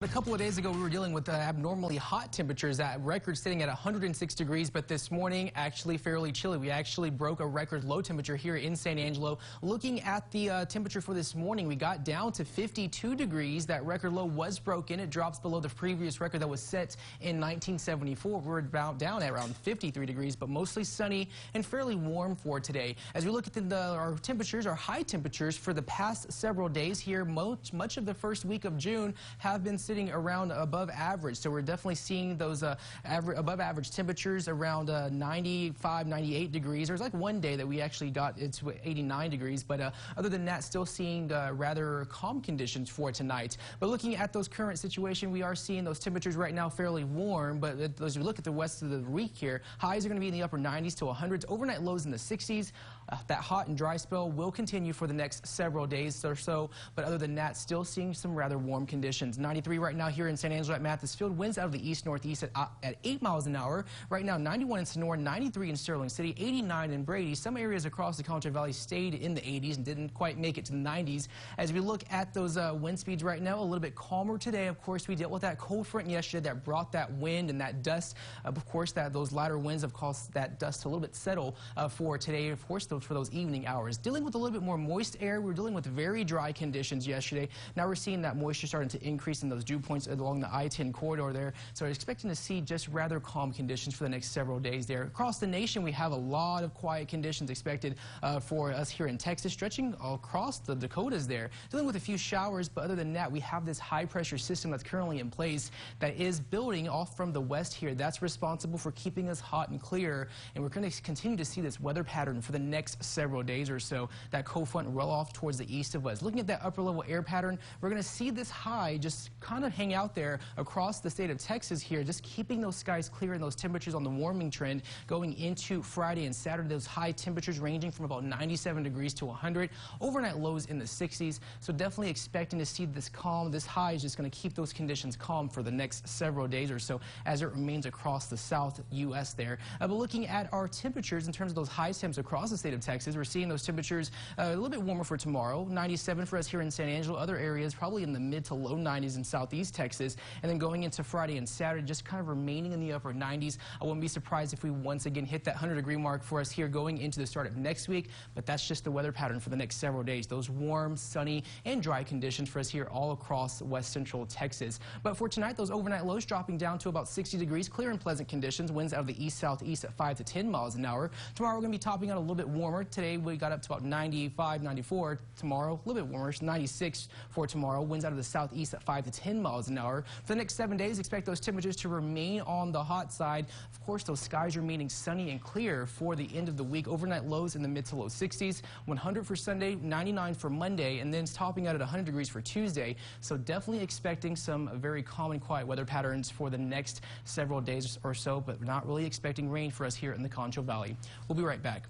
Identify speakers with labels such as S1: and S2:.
S1: A couple of days ago, we were dealing with abnormally hot temperatures, that record sitting at 106 degrees, but this morning actually fairly chilly. We actually broke a record low temperature here in San Angelo. Looking at the temperature for this morning, we got down to 52 degrees. That record low was broken. It drops below the previous record that was set in 1974. We're about down at around 53 degrees, but mostly sunny and fairly warm for today. As we look at our temperatures, our high temperatures for the past several days here, much of the first week of June have been sitting around above average. So we're definitely seeing those above average temperatures around 95, 98 degrees. There's like one day that we actually got into 89 degrees, but other than that, still seeing rather calm conditions for tonight. But looking at those current situation, we are seeing those temperatures right now fairly warm, but as we look at the rest of the week here, highs are going to be in the upper 90s to 100s, overnight lows in the 60s. That hot and dry spell will continue for the next several days or so, but other than that, still seeing some rather warm conditions. 93 right now here in San Angelo at Mathis Field. Winds out of the east-northeast at 8 miles an hour. Right now, 91 in Sonora, 93 in Sterling City, 89 in Brady. Some areas across the Concho Valley stayed in the 80s and didn't quite make it to the 90s. As we look at those wind speeds right now, a little bit calmer today. Of course, we dealt with that cold front yesterday that brought that wind and that dust. Of course, those lighter winds have caused that dust to a little bit settle for today. Of course, for those evening hours. Dealing with a little bit more moist air. We were dealing with very dry conditions yesterday. Now we're seeing that moisture starting to increase in those dew points along the I-10 corridor there. So we're expecting to see just rather calm conditions for the next several days there. Across the nation, we have a lot of quiet conditions expected for us here in Texas, stretching across the Dakotas there. Dealing with a few showers, but other than that, we have this high pressure system that's currently in place that is building off from the west here. That's responsible for keeping us hot and clear, and we're going to continue to see this weather pattern for the next several days or so. That cold front roll off towards the east of us. Looking at that upper level air pattern, we're going to see this high just kind of hang out there across the state of Texas here, just keeping those skies clear and those temperatures on the warming trend going into Friday and Saturday. Those high temperatures ranging from about 97 degrees to 100. Overnight lows in the 60s. So definitely expecting to see this calm. This high is just going to keep those conditions calm for the next several days or so as it remains across the south U.S. there. But looking at our temperatures in terms of those high temps across the state of Texas, we're seeing those temperatures a little bit warmer for tomorrow. 97 for us here in San Angelo. Other areas probably in the mid to low 90s in southeast Texas. And then going into Friday and Saturday, just kind of remaining in the upper 90s. I wouldn't be surprised if we once again hit that 100-degree mark for us here going into the start of next week. But that's just the weather pattern for the next several days. Those warm, sunny, and dry conditions for us here all across west central Texas. But for tonight, those overnight lows dropping down to about 60 degrees. Clear and pleasant conditions. Winds out of the east-southeast at 5 to 10 miles an hour. Tomorrow, we're going to be topping out a little bit warmer. Today, we got up to about 95, 94. Tomorrow, a little bit warmer. 96 for tomorrow. Winds out of the southeast at 5 to 10 miles an hour. For the next 7 days, expect those temperatures to remain on the hot side. Of course, those skies remaining sunny and clear for the end of the week. Overnight lows in the mid to low 60s. 100 for Sunday, 99 for Monday, and then topping out at 100 degrees for Tuesday. So definitely expecting some very calm and quiet weather patterns for the next several days or so, but not really expecting rain for us here in the Concho Valley. We'll be right back.